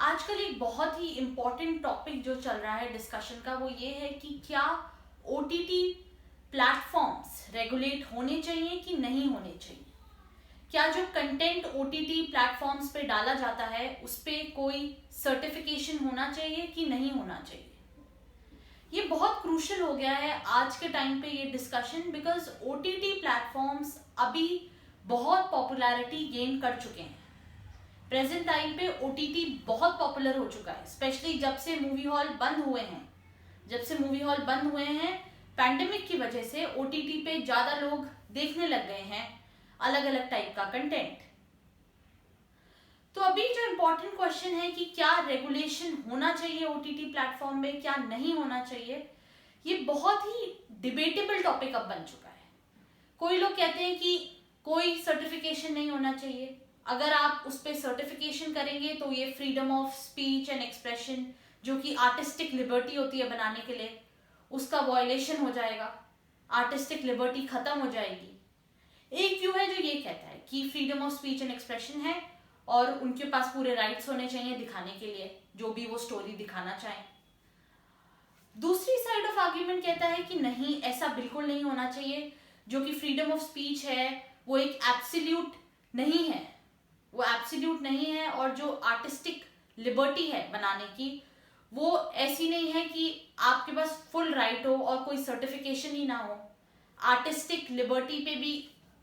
आजकल एक बहुत ही इम्पोर्टेंट टॉपिक जो चल रहा है डिस्कशन का वो ये है कि क्या ओटीटी प्लेटफॉर्म्स रेगुलेट होने चाहिए कि नहीं होने चाहिए। क्या जो कंटेंट ओटीटी प्लेटफॉर्म्स पे डाला जाता है उस पे कोई सर्टिफिकेशन होना चाहिए कि नहीं होना चाहिए। ये बहुत क्रूशल हो गया है आज के टाइम पे ये डिस्कशन, बिकॉज ओटीटी प्लेटफॉर्म्स अभी बहुत पॉपुलैरिटी गेन कर चुके हैं। प्रेजेंट टाइम पे ओटीटी बहुत पॉपुलर हो चुका है, स्पेशली जब से मूवी हॉल बंद हुए हैं। पैंडेमिक की वजह से ओटीटी पे ज्यादा लोग देखने लग गए हैं अलग अलग टाइप का कंटेंट। तो अभी जो इम्पोर्टेंट क्वेश्चन है कि क्या रेगुलेशन होना चाहिए ओटीटी प्लेटफॉर्म में, क्या नहीं होना चाहिए, ये बहुत ही डिबेटेबल टॉपिक अब बन चुका है। कोई लोग कहते हैं कि कोई सर्टिफिकेशन नहीं होना चाहिए, अगर आप उस पर सर्टिफिकेशन करेंगे तो ये freedom of speech and expression जो कि आर्टिस्टिक लिबर्टी होती है बनाने के लिए, उसका वायलेशन हो जाएगा, आर्टिस्टिक लिबर्टी खत्म हो जाएगी। एक व्यू है जो ये कहता है कि freedom of speech and expression है और उनके पास पूरे राइट्स होने चाहिए दिखाने के लिए जो भी वो स्टोरी दिखाना चाहें। दूसरी साइड ऑफ आर्ग्यूमेंट कहता है कि नहीं, ऐसा बिल्कुल नहीं होना चाहिए। जो कि फ्रीडम ऑफ स्पीच है वो एक एब्सोल्यूट नहीं है, और जो आर्टिस्टिक लिबर्टी है बनाने की वो ऐसी नहीं है कि आपके पास फुल राइट हो और कोई सर्टिफिकेशन ही ना हो। आर्टिस्टिक लिबर्टी पे भी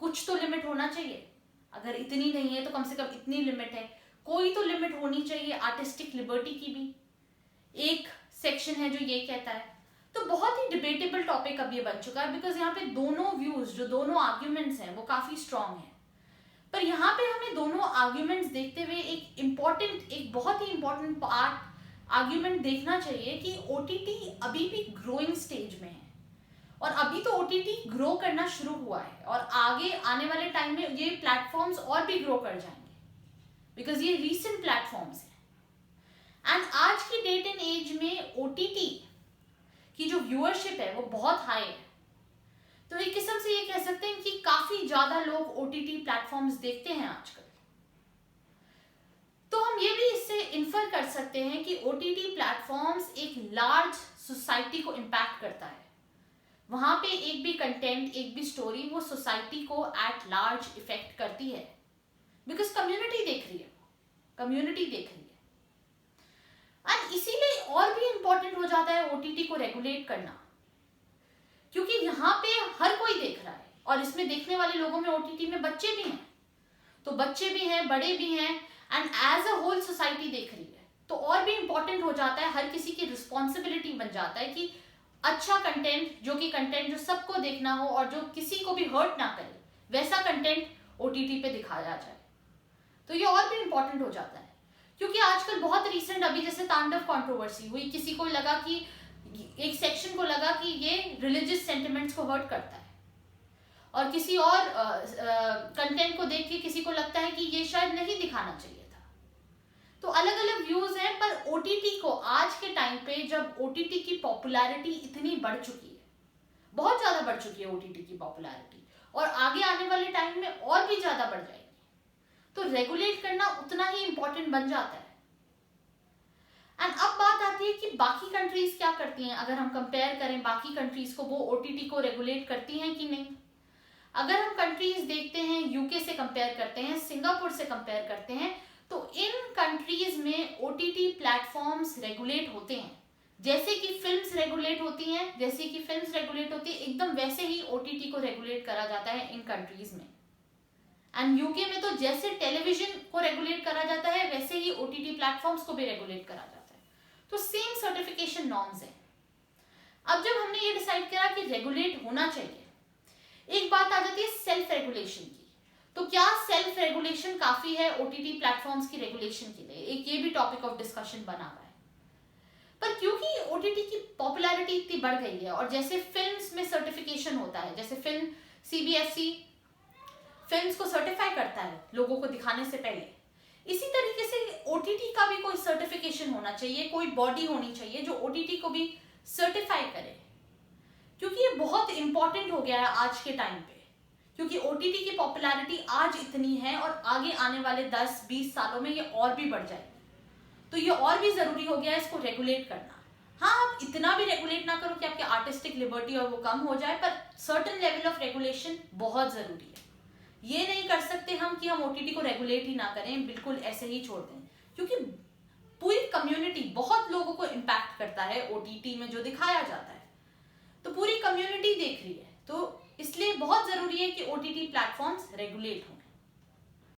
कुछ तो लिमिट होना चाहिए, अगर इतनी नहीं है तो कम से कम इतनी लिमिट है, कोई तो लिमिट होनी चाहिए आर्टिस्टिक लिबर्टी की भी। एक सेक्शन है जो ये कहता है। तो बहुत ही डिबेटेबल टॉपिक अब ये बन चुका है, बिकॉज यहाँ पे दोनों व्यूज, जो दोनों आर्ग्यूमेंट्स हैं वो काफी स्ट्रांग हैं। पर यहाँ पे हमें दोनों आर्ग्यूमेंट्स देखते हुए एक बहुत ही इंपॉर्टेंट पार्ट आर्ग्यूमेंट देखना चाहिए कि ओटीटी अभी भी ग्रोइंग स्टेज में है, और अभी तो ओटीटी ग्रो करना शुरू हुआ है और आगे आने वाले टाइम में ये प्लेटफॉर्म्स और भी ग्रो कर जाएंगे, बिकॉज ये रीसेंट प्लेटफॉर्म्स हैं। एंड आज की डेट एंड एज में ओटीटी की जो व्यूअरशिप है वो बहुत हाई है। तो एक किस्म से ये कह सकते हैं कि काफी ज्यादा लोग ओटीटी प्लेटफॉर्म्स देखते हैं आजकल। तो हम ये भी इससे इन्फर कर सकते हैं कि ओटीटी प्लेटफॉर्म्स एक लार्ज सोसाइटी को इम्पैक्ट करता है। वहां पे एक भी कंटेंट, एक भी स्टोरी वो सोसाइटी को एट लार्ज इफेक्ट करती है, बिकॉज कम्युनिटी देख रही है। एंड इसीलिए और भी इंपॉर्टेंट हो जाता है ओटीटी को रेगुलेट करना, क्योंकि यहाँ पे हर कोई देख रहा है और इसमें देखने वाले लोगों में ओटीटी में बच्चे भी हैं, तो बच्चे भी हैं, बड़े भी हैं, and as a whole society देख रही है। तो और भी इंपॉर्टेंट हो जाता है, हर किसी की रिस्पॉन्सिबिलिटी बन जाता है कि अच्छा कंटेंट जो सबको देखना हो और जो किसी को भी हर्ट ना करे, वैसा कंटेंट ओटीटी पे दिखाया जाए। तो ये और भी इंपॉर्टेंट हो जाता है, क्योंकि आजकल बहुत रिसेंट अभी जैसे तांडव कंट्रोवर्सी हुई, किसी को लगा कि एक सेक्शन को लगा कि ये रिलीजियस सेंटिमेंट्स को हर्ट करता है, और किसी और कंटेंट को देख के किसी को लगता है कि ये शायद नहीं दिखाना चाहिए था। तो अलग अलग व्यूज हैं, पर ओटीटी को आज के टाइम पे जब ओटीटी की पॉपुलैरिटी इतनी बढ़ चुकी है, बहुत ज्यादा बढ़ चुकी है ओटीटी की पॉपुलैरिटी, और आगे आने वाले टाइम में और भी ज्यादा बढ़ जाएगी, तो रेगुलेट करना उतना ही इंपॉर्टेंट बन जाता है। एंड अब बात आती है कि बाकी कंट्रीज क्या करती हैं। अगर हम कंपेयर करें बाकी कंट्रीज को, वो ओटीटी को रेगुलेट करती हैं कि नहीं। अगर हम कंट्रीज देखते हैं, यूके से कंपेयर करते हैं, सिंगापुर से कंपेयर करते हैं, तो इन कंट्रीज में ओटीटी प्लेटफॉर्म्स रेगुलेट होते हैं। जैसे कि फिल्म्स रेगुलेट होती हैं, एकदम वैसे ही ओटीटी को रेगुलेट करा जाता है इन कंट्रीज में। एंड यूके में तो जैसे टेलीविजन को रेगुलेट करा जाता है, वैसे ही ओटीटी प्लेटफॉर्म्स को भी रेगुलेट करा जाता है। तो सेम सर्टिफिकेशन नॉर्म्स है। अब जब हमने ये डिसाइड करा कि रेगुलेट होना चाहिए, एक बात आ जाती है सेल्फ रेगुलेशन की। तो क्या सेल्फ रेगुलेशन काफी है ओटीटी प्लेटफॉर्म्स की रेगुलेशन के लिए? एक ये भी टॉपिक ऑफ डिस्कशन बना हुआ है। पर क्योंकि ओटीटी की पॉपुलैरिटी इतनी बढ़ गई है, और जैसे फिल्म्स में सर्टिफिकेशन होता है, जैसे फिल्म सीबीएफसी फिल्म्स को सर्टिफाई करता है लोगों को दिखाने से पहले, इसी तरीके से ओटीटी का भी कोई सर्टिफिकेशन होना चाहिए, कोई बॉडी होनी चाहिए जो ओटीटी को भी सर्टिफाई करे, क्योंकि ये बहुत इंपॉर्टेंट हो गया है आज के टाइम पे। क्योंकि ओटीटी की पॉपुलैरिटी आज इतनी है और आगे आने वाले 10-20 सालों में ये और भी बढ़ जाएगी। तो ये और भी जरूरी हो गया है इसको रेगुलेट करना। हाँ, आप इतना भी रेगुलेट ना करो कि आपके आर्टिस्टिक लिबर्टी और वो कम हो जाए, पर सर्टेन लेवल ऑफ रेगुलेशन बहुत जरूरी है। ये नहीं कर सकते हम कि हम ओटीटी को रेगुलेट ही ना करें, बिल्कुल ऐसे ही छोड़ दें, क्योंकि पूरी कम्युनिटी, बहुत लोगों को इम्पैक्ट करता है ओटीटी में जो दिखाया जाता है, तो पूरी कम्युनिटी देख रही है, तो इसलिए बहुत जरूरी है कि ओटीटी प्लेटफॉर्म्स रेगुलेट हों।